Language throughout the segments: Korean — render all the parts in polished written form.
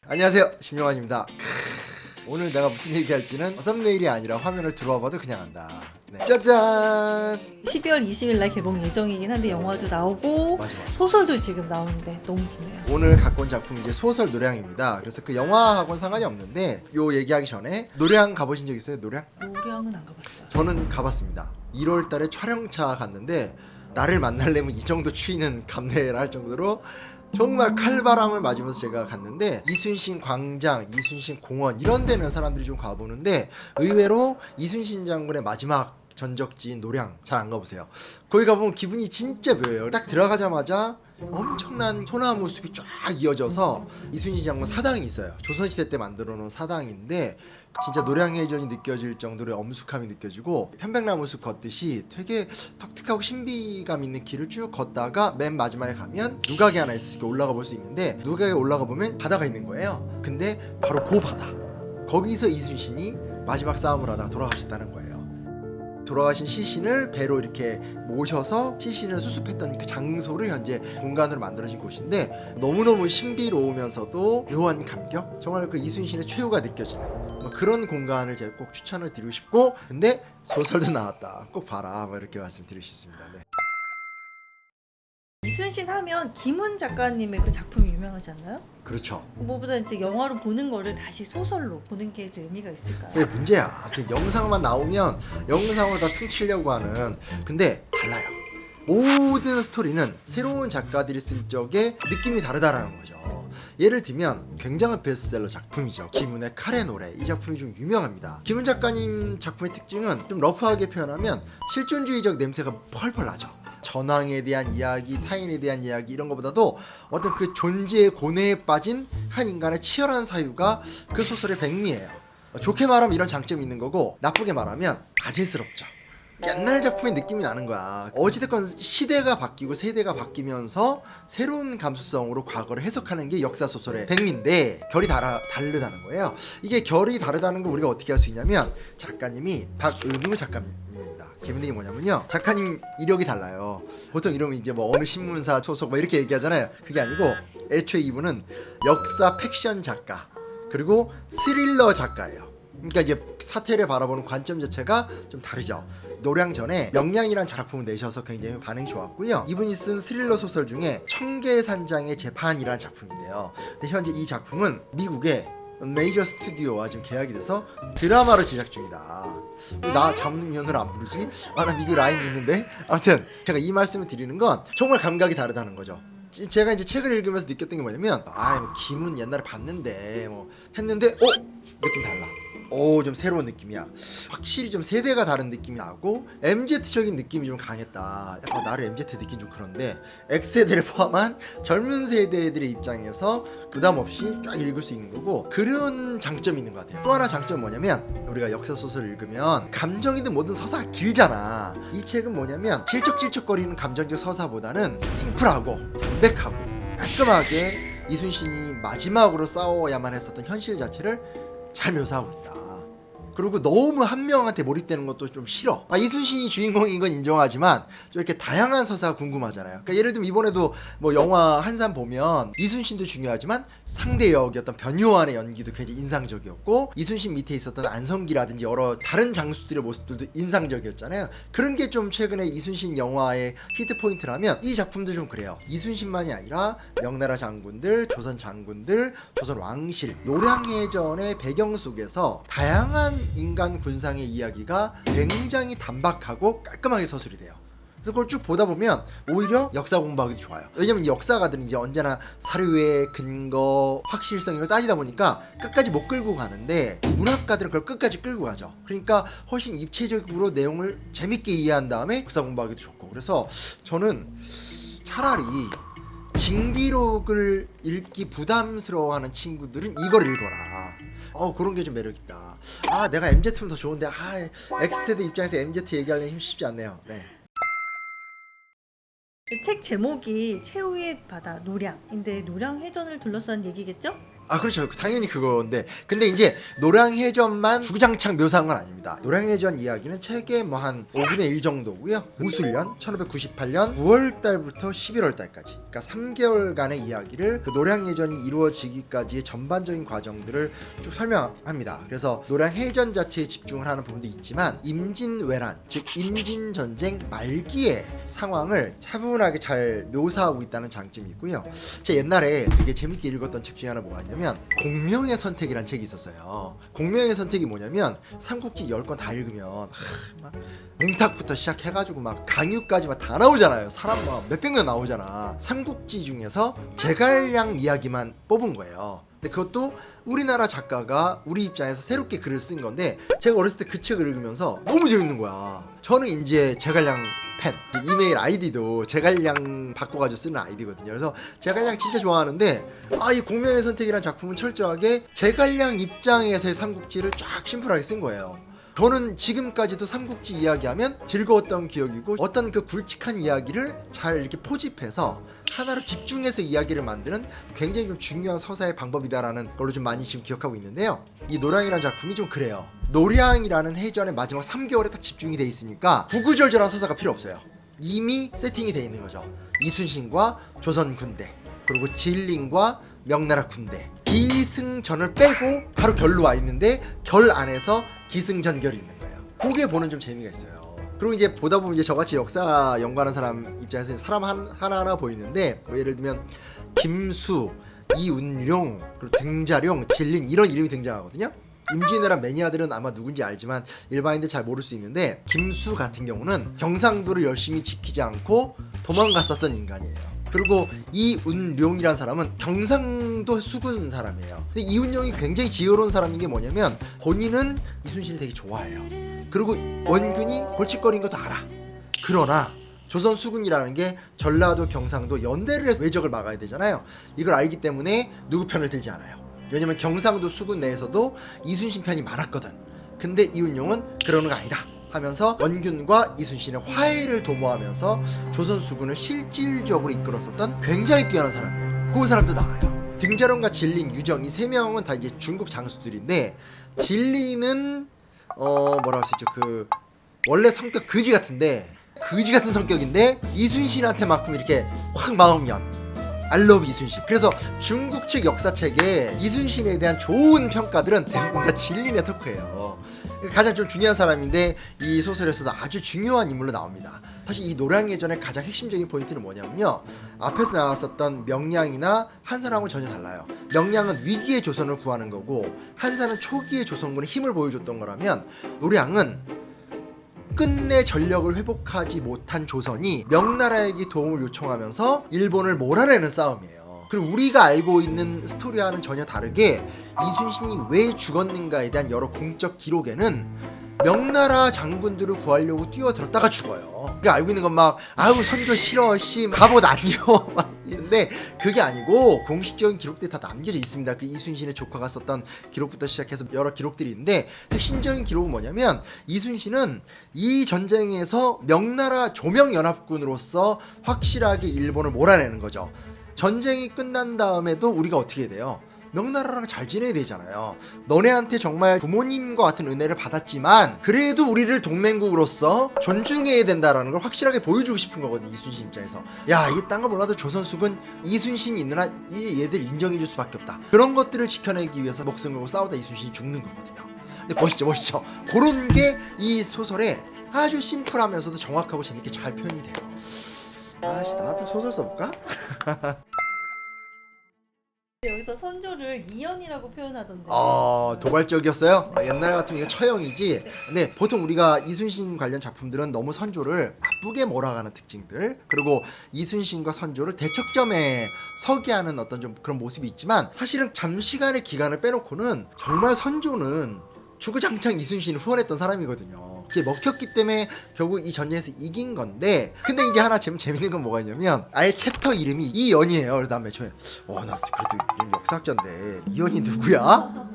안녕하세요, 심영환입니다. 오늘 내가 무슨 얘기할지는 썸네일이 아니라 화면을 들어와 봐도 그냥 안다. 네. 짜잔! 12월 20일 날 개봉 예정이긴 한데 영화도 나오고 맞아. 소설도 지금 나오는데 너무 좋네요. 오늘 갖고 온 작품이 이제 소설 노량입니다. 그래서 그 영화하고는 상관이 없는데 요 얘기하기 전에 노량 가보신 적 있어요? 노량? 노량은 안 가봤어요. 저는 가봤습니다. 1월 달에 촬영차 갔는데 나를 만나려면 이 정도 추위는 감내를 할 정도로 정말 칼바람을 맞으면서 제가 갔는데 이순신 광장, 이순신 공원 이런 데는 사람들이 좀 가보는데 의외로 이순신 장군의 마지막 전적지인 노량 잘 안 가보세요. 거기 가보면 기분이 진짜 묘해요. 딱 들어가자마자 엄청난 소나무 숲이 쫙 이어져서 이순신 장군 사당이 있어요. 조선시대 때 만들어 놓은 사당인데 진짜 노량해전이 느껴질 정도로 엄숙함이 느껴지고 편백나무 숲 걷듯이 되게 독특하고 신비감 있는 길을 쭉 걷다가 맨 마지막에 가면 누각이 하나 있으니까 올라가 볼 수 있는데 누각에 올라가 보면 바다가 있는 거예요. 근데 바로 그 바다, 거기서 이순신이 마지막 싸움을 하다가 돌아가셨다는 거예요. 돌아가신 시신을 배로 이렇게 모셔서 시신을 수습했던 그 장소를 현재 공간으로 만들어진 곳인데 너무너무 신비로우면서도 묘한 감격? 정말 그 이순신의 최후가 느껴지는 뭐 그런 공간을 제가 꼭 추천을 드리고 싶고, 근데 소설도 나왔다, 꼭 봐라, 뭐 이렇게 말씀드릴 수 있습니다. 네. 이순신 하면 김훈 작가님의 그 작품이 유명하지 않나요? 그렇죠. 그거보다 이제 영화로 보는 거를 다시 소설로 보는 게 더 의미가 있을까요? 그게 문제야. 그 영상만 나오면 영상으로 다 퉁치려고 하는. 근데 달라요. 모든 스토리는 새로운 작가들이 쓴 적에 느낌이 다르다라는 거죠. 예를 들면 굉장한 베스트셀러 작품이죠. 김훈의 칼의 노래. 이 작품이 좀 유명합니다. 김훈 작가님 작품의 특징은 좀 러프하게 표현하면 실존주의적 냄새가 펄펄 나죠. 전황에 대한 이야기, 타인에 대한 이야기 이런 것보다도 어떤 그 존재의 고뇌에 빠진 한 인간의 치열한 사유가 그 소설의 백미예요. 좋게 말하면 이런 장점이 있는 거고, 나쁘게 말하면 아재스럽죠. 옛날 작품의 느낌이 나는 거야. 어찌됐건 시대가 바뀌고 세대가 바뀌면서 새로운 감수성으로 과거를 해석하는 게 역사소설의 백미인데 결이 다르다는 거예요. 이게 결이 다르다는 걸 우리가 어떻게 할 수 있냐면, 작가님이 박은우 작가님입니다. 재밌는 게 뭐냐면요, 작가님 이력이 달라요. 보통 이러면 이제 뭐 어느 신문사 소속 뭐 이렇게 얘기하잖아요. 그게 아니고 애초에 이분은 역사 팩션 작가 그리고 스릴러 작가예요. 그러니까 이제 사태를 바라보는 관점 자체가 좀 다르죠. 노량 전에 명량이라는 작품을 내셔서 굉장히 반응이 좋았고요. 이분이 쓴 스릴러 소설 중에 청계산장의 재판이라는 작품인데요. 근데 현재 이 작품은 미국의 메이저 스튜디오와 지금 계약이 돼서 드라마로 제작 중이다. 왜 나 잡는면을 안 부르지? 아, 나 미국 라인 있는데? 아무튼 제가 이 말씀을 드리는 건 정말 감각이 다르다는 거죠. 제가 이제 책을 읽으면서 느꼈던 게 뭐냐면, 뭐 김은 옛날에 봤는데 뭐 했는데 느낌 달라. 좀 새로운 느낌이야. 확실히 좀 세대가 다른 느낌이 나고 MZ적인 느낌이 좀 강했다. 약간 나를 MZ 느낌 좀 그런데 X세대를 포함한 젊은 세대들의 입장에서 부담 없이 쫙 읽을 수 있는 거고, 그런 장점이 있는 것 같아요. 또 하나 장점은 뭐냐면, 우리가 역사 소설을 읽으면 감정이든 뭐든 서사가 길잖아. 이 책은 뭐냐면 질척질척거리는 감정적 서사보다는 심플하고 담백하고 깔끔하게 이순신이 마지막으로 싸워야만 했었던 현실 자체를 잘 묘사하고 있다. 그리고 너무 한 명한테 몰입되는 것도 좀 싫어. 이순신이 주인공인 건 인정하지만 좀 이렇게 다양한 서사가 궁금하잖아요. 그러니까 예를 들면 이번에도 뭐 영화 한산 보면 이순신도 중요하지만 상대 역이었던 변요한의 연기도 굉장히 인상적이었고, 이순신 밑에 있었던 안성기라든지 여러 다른 장수들의 모습들도 인상적이었잖아요. 그런 게 좀 최근에 이순신 영화의 히트 포인트라면 이 작품도 좀 그래요. 이순신만이 아니라 명나라 장군들, 조선 장군들, 조선 왕실, 노량해전의 배경 속에서 다양한 인간 군상의 이야기가 굉장히 단박하고 깔끔하게 서술이 돼요. 그래서 그걸 쭉 보다 보면 오히려 역사 공부하기도 좋아요. 왜냐면 역사가들은 이제 언제나 사료의 근거, 확실성 이런 걸 따지다 보니까 끝까지 못 끌고 가는데, 이 문학가들은 그걸 끝까지 끌고 가죠. 그러니까 훨씬 입체적으로 내용을 재밌게 이해한 다음에 역사 공부하기도 좋고. 그래서 저는 차라리 징비록을 읽기 부담스러워하는 친구들은 이걸 읽어라. 그런 게 좀 매력있다. 내가 MZ면 더 좋은데 X세대 입장에서 MZ 얘기하려니 쉽지 않네요. 네. 책 제목이 최후의 바다 노량인데 노량해전을 둘러싼 얘기겠죠? 아 그렇죠. 당연히 그건데 근데 이제 노량해전만 주구장창 묘사한 건 아닙니다. 노량해전 이야기는 책의 뭐 한 5분의 1 정도고요. 무술년 1598년 9월 달부터 11월 달까지 그러니까 3개월간의 이야기를 그 노량해전이 이루어지기까지의 전반적인 과정들을 쭉 설명합니다. 그래서 노량해전 자체에 집중을 하는 부분도 있지만 임진왜란 즉 임진전쟁 말기의 상황을 차분하게 잘 묘사하고 있다는 장점이 있고요. 제가 옛날에 되게 재밌게 읽었던 책 중에 하나 뭐가 있냐면 공명의 선택이라는 책이 있었어요. 공명의 선택이 뭐냐면 삼국지 10권 다 읽으면 막 몽탁부터 시작해가지고 막 강유까지 막 다 나오잖아요. 사람 막 몇백 명 나오잖아. 삼국지 중에서 제갈량 이야기만 뽑은 거예요. 근데 그것도 우리나라 작가가 우리 입장에서 새롭게 글을 쓴 건데 제가 어렸을 때 그 책을 읽으면서 너무 재밌는 거야. 저는 이제 제갈량 팬, 이메일 아이디도 제갈량 바꿔가지고 쓰는 아이디거든요. 그래서 제갈량 진짜 좋아하는데 이 공명의 선택이라는 작품은 철저하게 제갈량 입장에서의 삼국지를 쫙 심플하게 쓴 거예요. 저는 지금까지도 삼국지 이야기하면 즐거웠던 기억이고 어떤 그 굵직한 이야기를 잘 이렇게 포집해서 하나로 집중해서 이야기를 만드는 굉장히 좀 중요한 서사의 방법이다라는 걸로 좀 많이 지금 기억하고 있는데요. 이 노량이라는 작품이 좀 그래요. 노량이라는 해전의 마지막 3개월에 딱 집중이 돼 있으니까 구구절절한 서사가 필요 없어요. 이미 세팅이 돼 있는 거죠. 이순신과 조선 군대 그리고 진링과 명나라 군대 기승전을 빼고 바로 결로 와 있는데 결 안에서 기승전결이 있는 거예요. 그게 보는 좀 재미가 있어요. 그리고 이제 보다 보면 이제 저같이 역사 연구하는 사람 입장에서 사람 하나하나 보이는데 뭐 예를 들면 김수, 이운룡, 그리고 등자룡, 진린 이런 이름이 등장하거든요. 임진왜란 매니아들은 아마 누군지 알지만 일반인들 잘 모를 수 있는데 김수 같은 경우는 경상도를 열심히 지키지 않고 도망갔었던 인간이에요. 그리고 이운룡이라는 사람은 경상도 수군 사람이에요. 근데 이운룡이 굉장히 지혜로운 사람인 게 뭐냐면 본인은 이순신을 되게 좋아해요. 그리고 원균이 골칫거리인 것도 알아. 그러나 조선 수군이라는 게 전라도 경상도 연대를 해서 외적을 막아야 되잖아요. 이걸 알기 때문에 누구 편을 들지 않아요. 왜냐면 경상도 수군 내에서도 이순신 편이 많았거든. 근데 이운룡은 그러는 거 아니다 하면서 원균과 이순신의 화해를 도모하면서 조선 수군을 실질적으로 이끌었었던 굉장히 뛰어난 사람이에요. 그 사람도 나와요. 등자룡과 진린, 유정 이 세 명은 다 이제 중국 장수들인데 진리는 뭐라고 할 수 있죠? 그 원래 성격 그지 같은데 그지 같은 성격인데 이순신한테만큼 이렇게 확 마음연. 알러브 이순신. 그래서 중국 측 역사책에 이순신에 대한 좋은 평가들은 대부분 다 진린의 토크예요. 가장 좀 중요한 사람인데 이 소설에서도 아주 중요한 인물로 나옵니다. 사실 이 노량해전의 가장 핵심적인 포인트는 뭐냐면요. 앞에서 나왔었던 명량이나 한산하고는 전혀 달라요. 명량은 위기의 조선을 구하는 거고 한산은 초기의 조선군의 힘을 보여줬던 거라면 노량은 끝내 전력을 회복하지 못한 조선이 명나라에게 도움을 요청하면서 일본을 몰아내는 싸움이에요. 그리고 우리가 알고 있는 스토리와는 전혀 다르게 이순신이 왜 죽었는가에 대한 여러 공적 기록에는 명나라 장군들을 구하려고 뛰어들었다가 죽어요. 우리가 알고 있는 건 막 아우 선조 싫어 씨 갑옷 아니요 막 이런데 그게 아니고 공식적인 기록들이 다 남겨져 있습니다. 그 이순신의 조카가 썼던 기록부터 시작해서 여러 기록들이 있는데 핵심적인 기록은 뭐냐면 이순신은 이 전쟁에서 명나라 조명연합군으로서 확실하게 일본을 몰아내는 거죠. 전쟁이 끝난 다음에도 우리가 어떻게 돼요? 명나라랑 잘 지내야 되잖아요. 너네한테 정말 부모님과 같은 은혜를 받았지만 그래도 우리를 동맹국으로서 존중해야 된다라는 걸 확실하게 보여주고 싶은 거거든요. 이순신 입장에서. 야, 이게 딴 거 몰라도 조선숙은 이순신이 있는 한 얘들 인정해줄 수밖에 없다. 그런 것들을 지켜내기 위해서 목숨 걸고 싸우다 이순신이 죽는 거거든요. 근데 멋있죠. 그런 게 이 소설에 아주 심플하면서도 정확하고 재밌게 잘 표현이 돼요. 아씨, 나도 소설 써볼까? 여기서 선조를 이연이라고 표현하던데. 도발적이었어요? 옛날 같으면 이거 처형이지. 근데 보통 우리가 이순신 관련 작품들은 너무 선조를 나쁘게 몰아가는 특징들, 그리고 이순신과 선조를 대척점에 서게 하는 어떤 좀 그런 모습이 있지만 사실은 잠시간의 기간을 빼놓고는 정말 선조는 주구장창 이순신을 후원했던 사람이거든요. 이게 먹혔기 때문에 결국 이 전쟁에서 이긴 건데, 근데 이제 하나 재밌는 건 뭐가 있냐면 아예 챕터 이름이 이연이에요. 그래서 난 맨 처음에 나 그래도 역사학자인데 이연이 누구야?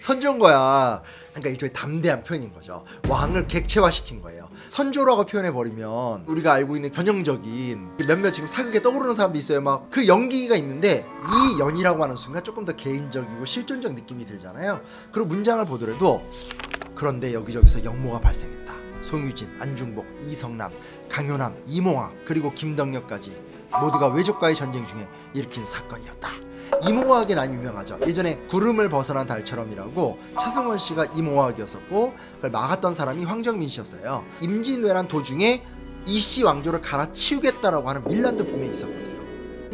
선조인 거야. 그러니까 일종의 담대한 표현인 거죠. 왕을 객체화시킨 거예요. 선조라고 표현해버리면 우리가 알고 있는 전형적인 몇몇 지금 사극에 떠오르는 사람도 있어요. 막 그 연기가 있는데 이 연이라고 하는 순간 조금 더 개인적이고 실존적 느낌이 들잖아요. 그리고 문장을 보더라도 그런데 여기저기서 역모가 발생했다. 송유진, 안중복, 이성남, 강효남, 이몽학 그리고 김덕력까지 모두가 외적과의 전쟁 중에 일으킨 사건이었다. 이몽학이 난 유명하죠. 예전에 구름을 벗어난 달처럼이라고 차승원 씨가 이몽학이었었고 그걸 막았던 사람이 황정민 씨였어요. 임진왜란 도중에 이씨 왕조를 갈아치우겠다라고 하는 밀란도 분명히 있었거든요.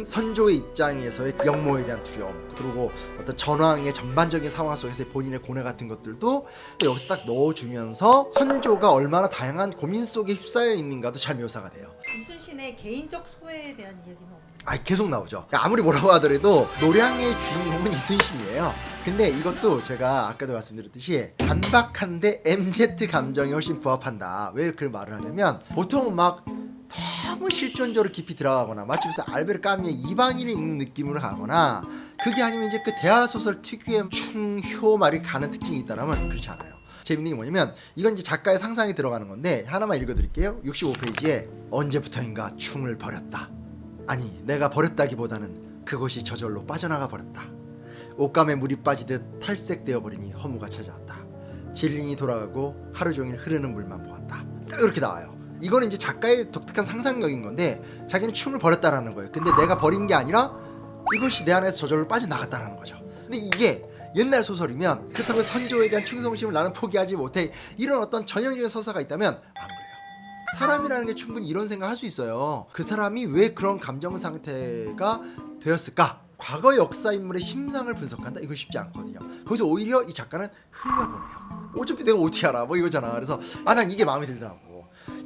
선조의 입장에서의 그 역모에 대한 두려움 그리고 어떤 전황의 전반적인 상황 속에서의 본인의 고뇌 같은 것들도 또 여기서 딱 넣어주면서 선조가 얼마나 다양한 고민 속에 휩싸여 있는가도 잘 묘사가 돼요. 이순신의 개인적 소회에 대한 이야기는 없나요? 계속 나오죠. 아무리 뭐라고 하더라도 노량의 주인공은 이순신이에요. 근데 이것도 제가 아까도 말씀드렸듯이 단박한데 MZ 감정이 훨씬 부합한다. 왜 그 말을 하냐면 보통은 막 너무 실존적으로 깊이 들어가거나 마치 무슨 알베르 까미의 이방인을 읽는 느낌으로 가거나 그게 아니면 이제 그 대하소설 특유의 충효 말이 가는 특징이 있다면 그렇지 않아요. 재밌는 게 뭐냐면 이건 이제 작가의 상상이 들어가는 건데 하나만 읽어드릴게요. 65페이지에 언제부터인가 충을 버렸다. 아니 내가 버렸다기보다는 그곳이 저절로 빠져나가 버렸다. 옷감에 물이 빠지듯 탈색되어 버리니 허무가 찾아왔다. 진린이 돌아가고 하루 종일 흐르는 물만 보았다. 딱 이렇게 나와요. 이거는 이제 작가의 독특한 상상력인 건데 자기는 춤을 버렸다라는 거예요. 근데 내가 버린 게 아니라 이것이 내 안에서 저절로 빠져나갔다라는 거죠. 근데 이게 옛날 소설이면 그렇다고 선조에 대한 충성심을 나는 포기하지 못해 이런 어떤 전형적인 서사가 있다면 안 그래요. 사람이라는 게 충분히 이런 생각을 할 수 있어요. 그 사람이 왜 그런 감정 상태가 되었을까? 과거 역사 인물의 심상을 분석한다? 이거 쉽지 않거든요. 거기서 오히려 이 작가는 흘려보내요. 어차피 내가 어떻게 알아? 뭐 이거잖아. 그래서 난 이게 마음에 들더라고.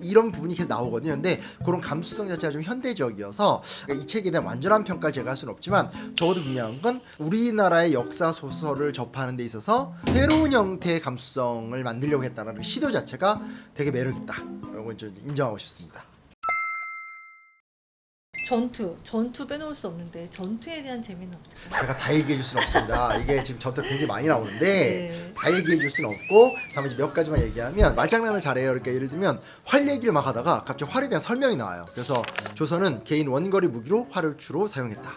이런 부분이 계속 나오거든요. 근데 그런 감수성 자체가 좀 현대적이어서 이 책에 대한 완전한 평가를 제가 할 수는 없지만 적어도 분명한 건 우리나라의 역사 소설을 접하는 데 있어서 새로운 형태의 감수성을 만들려고 했다는 시도 자체가 되게 매력있다. 이건 좀 인정하고 싶습니다. 전투 빼놓을 수 없는데 전투에 대한 재미는 없을까요? 제가 다 얘기해 줄 수는 없습니다. 이게 지금 전투가 굉장히 많이 나오는데 네. 다 얘기해 줄 수는 없고 다만 몇 가지만 얘기하면 말장난을 잘해요. 그러니까 예를 들면 활 얘기를 막 하다가 갑자기 활에 대한 설명이 나와요. 그래서 조선은 개인 원거리 무기로 활을 주로 사용했다.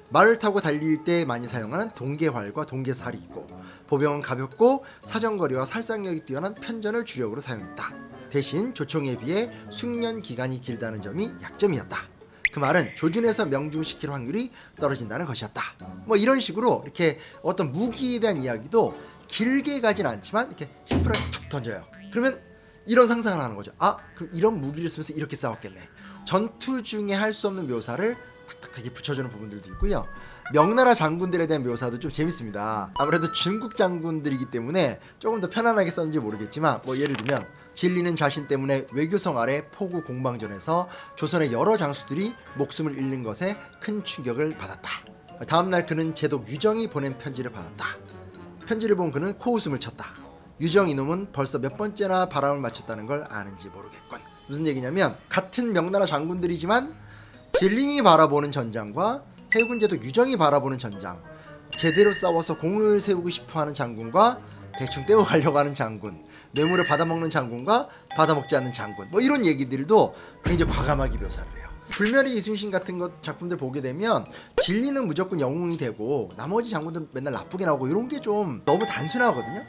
말을 타고 달릴 때 많이 사용하는 동계활과 동계살이 있고 보병은 가볍고 사정거리와 살상력이 뛰어난 편전을 주력으로 사용했다. 대신 조총에 비해 숙련 기간이 길다는 점이 약점이었다. 그 말은 조준해서 명중시킬 확률이 떨어진다는 것이었다. 뭐 이런 식으로 이렇게 어떤 무기에 대한 이야기도 길게 가진 않지만 이렇게 심플하게 툭 던져요. 그러면 이런 상상을 하는 거죠. 그럼 이런 무기를 쓰면서 이렇게 싸웠겠네. 전투 중에 할 수 없는 묘사를 탁탁하게 붙여주는 부분들도 있고요. 명나라 장군들에 대한 묘사도 좀 재밌습니다. 아무래도 중국 장군들이기 때문에 조금 더 편안하게 썼는지 모르겠지만 뭐 예를 들면 진리는 자신 때문에 외교성 아래 포구 공방전에서 조선의 여러 장수들이 목숨을 잃는 것에 큰 충격을 받았다. 다음날 그는 제독 유정이 보낸 편지를 받았다. 편지를 본 그는 코웃음을 쳤다. 유정 이놈은 벌써 몇 번째나 바람을 맞췄다는 걸 아는지 모르겠군. 무슨 얘기냐면 같은 명나라 장군들이지만 진린이 바라보는 전장과 해군 제독 유정이 바라보는 전장, 제대로 싸워서 공을 세우고 싶어하는 장군과 대충 떼어 가려고 하는 장군, 뇌물을 받아먹는 장군과 받아먹지 않는 장군, 뭐 이런 얘기들도 굉장히 과감하게 묘사를 해요. 불멸의 이순신 같은 것 작품들 보게 되면 진리는 무조건 영웅이 되고 나머지 장군들은 맨날 나쁘게 나오고 이런 게 좀 너무 단순하거든요.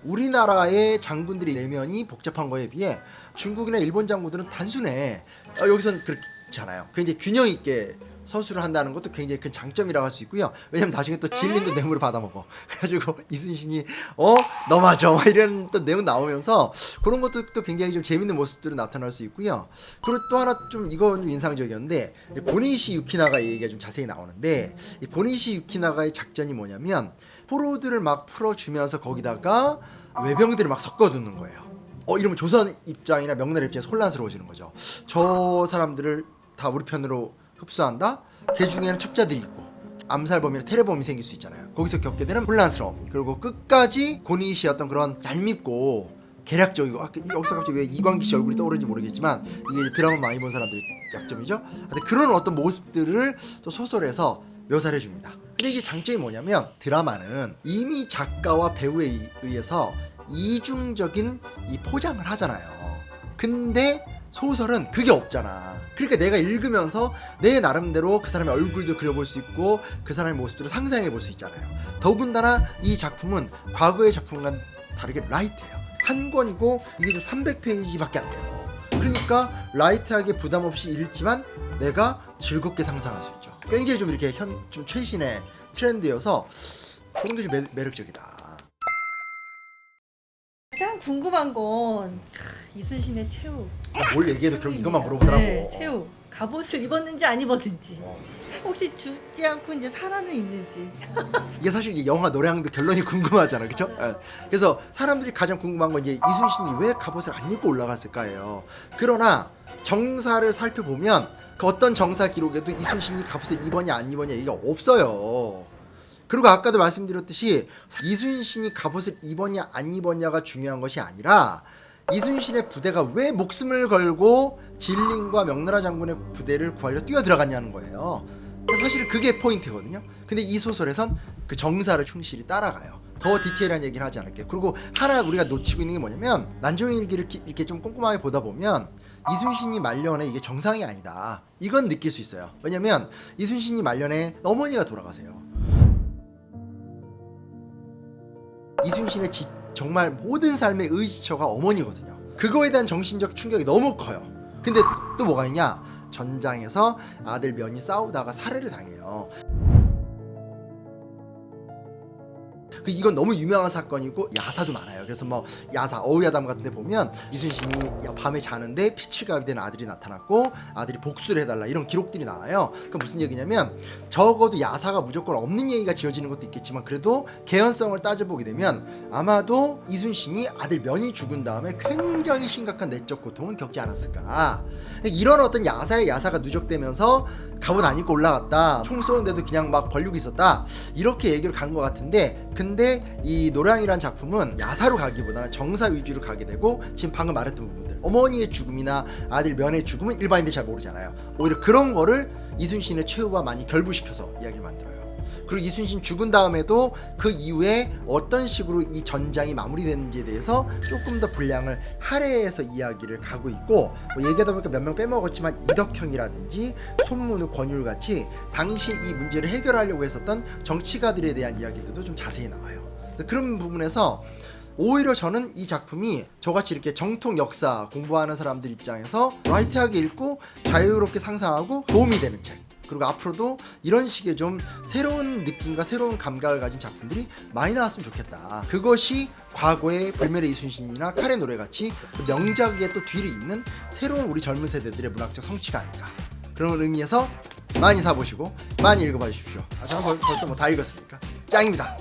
우리나라의 장군들이 내면이 복잡한 거에 비해 중국이나 일본 장군들은 단순해. 여기선 그렇지 않아요. 굉장히 균형 있게 서술을 한다는 것도 굉장히 큰 장점이라고 할 수 있고요. 왜냐면 나중에 또 진린도 뇌물을 받아먹어. 그래가지고 이순신이 너 맞아 막 이런 또 내용 나오면서 그런 것도 또 굉장히 좀 재밌는 모습들이 나타날 수 있고요. 그리고 또 하나 좀 이건 좀 인상적이었는데 고니시 유키나가 얘기가 좀 자세히 나오는데 이 고니시 유키나가의 작전이 뭐냐면 포로들을 막 풀어주면서 거기다가 외병들을 막 섞어두는 거예요. 이러면 조선 입장이나 명나라 입장에서 혼란스러워지는 거죠. 저 사람들을 다 우리 편으로 흡수한다? 걔 중에는 첩자들이 있고 암살범이나 테러범이 생길 수 있잖아요. 거기서 겪게 되는 혼란스러움, 그리고 끝까지 고니시의 어떤 그런 얄밉고 계략적이고 여기서 갑자기 왜 이광기 씨 얼굴이 떠오르는지 모르겠지만 이게 드라마 많이 본 사람들의 약점이죠. 그런 어떤 모습들을 또 소설에서 묘사를 해줍니다. 근데 이게 장점이 뭐냐면 드라마는 이미 작가와 배우에 의해서 이중적인 이 포장을 하잖아요. 근데 소설은 그게 없잖아. 그러니까 내가 읽으면서 내 나름대로 그 사람의 얼굴도 그려볼 수 있고 그 사람의 모습들을 상상해 볼 수 있잖아요. 더군다나 이 작품은 과거의 작품과는 다르게 라이트해요. 한 권이고 이게 좀 300페이지밖에 안 돼요. 그러니까 라이트하게 부담 없이 읽지만 내가 즐겁게 상상할 수 있죠. 굉장히 좀 이렇게 좀 최신의 트렌드여서 그런 게 좀 매력적이다. 가장 궁금한 건 이순신의 최후. 뭘 얘기해도 결국 이것만 물어보더라고. 네, 최후. 갑옷을 입었는지 안 입었는지. 어. 혹시 죽지 않고 이제 살아는 있는지. 이게 사실 이제 영화 노래하는데 결론이 궁금하잖아, 그렇죠? 맞아요. 그래서 사람들이 가장 궁금한 건 이제 이순신이 왜 갑옷을 안 입고 올라갔을까예요. 그러나 정사를 살펴보면 그 어떤 정사 기록에도 이순신이 갑옷을 입었냐 안 입었냐 얘기가 없어요. 그리고 아까도 말씀드렸듯이 이순신이 갑옷을 입었냐 안 입었냐가 중요한 것이 아니라 이순신의 부대가 왜 목숨을 걸고 진린과 명나라 장군의 부대를 구하려 뛰어들어갔냐는 거예요. 사실은 그게 포인트거든요. 근데 이 소설에선 그 정사를 충실히 따라가요. 더 디테일한 얘기는 하지 않을게요. 그리고 하나 우리가 놓치고 있는 게 뭐냐면 난종의 일기를 이렇게 좀 꼼꼼하게 보다 보면 이순신이 말년에 이게 정상이 아니다. 이건 느낄 수 있어요. 왜냐면 이순신이 말년에 어머니가 돌아가세요. 이순신의 정말 모든 삶의 의지처가 어머니거든요. 그거에 대한 정신적 충격이 너무 커요. 근데 또 뭐가 있냐? 전장에서 아들 면이 싸우다가 살해를 당해요. 이건 너무 유명한 사건이고 야사도 많아요. 그래서 뭐 야사 어우야담 같은 데 보면 이순신이 밤에 자는데 피칠갑이 된 아들이 나타났고 아들이 복수를 해달라 이런 기록들이 나와요. 그럼 무슨 얘기냐면 적어도 야사가 무조건 없는 얘기가 지어지는 것도 있겠지만 그래도 개연성을 따져보게 되면 아마도 이순신이 아들 면이 죽은 다음에 굉장히 심각한 내적 고통은 겪지 않았을까. 이런 어떤 야사가 누적되면서 갑옷 안 입고 올라갔다. 총 쏘는데도 그냥 막 벌리고 있었다. 이렇게 얘기를 간 것 같은데 근데 이 노량이란 작품은 야사로 가기보다는 정사 위주로 가게 되고 지금 방금 말했던 부분들 어머니의 죽음이나 아들 면의 죽음은 일반인들이 잘 모르잖아요. 오히려 그런 거를 이순신의 최후와 많이 결부시켜서 이야기를 만들어요. 그리고 이순신 죽은 다음에도 그 이후에 어떤 식으로 이 전장이 마무리되는지에 대해서 조금 더 분량을 할애해서 이야기를 가고 있고 뭐 얘기하다 보니까 몇 명 빼먹었지만 이덕형이라든지 손문우 권율같이 당시 이 문제를 해결하려고 했었던 정치가들에 대한 이야기들도 좀 자세히 나와요. 그런 부분에서 오히려 저는 이 작품이 저같이 이렇게 정통 역사 공부하는 사람들 입장에서 라이트하게 읽고 자유롭게 상상하고 도움이 되는 책, 그리고 앞으로도 이런 식의 좀 새로운 느낌과 새로운 감각을 가진 작품들이 많이 나왔으면 좋겠다. 그것이 과거의 불멸의 이순신이나 칼의 노래같이 그 명작의 또 뒤를 잇는 새로운 우리 젊은 세대들의 문학적 성취가 아닐까. 그런 의미에서 많이 사보시고 많이 읽어봐 주십시오. 저는 벌써 뭐 다 읽었으니까 짱입니다.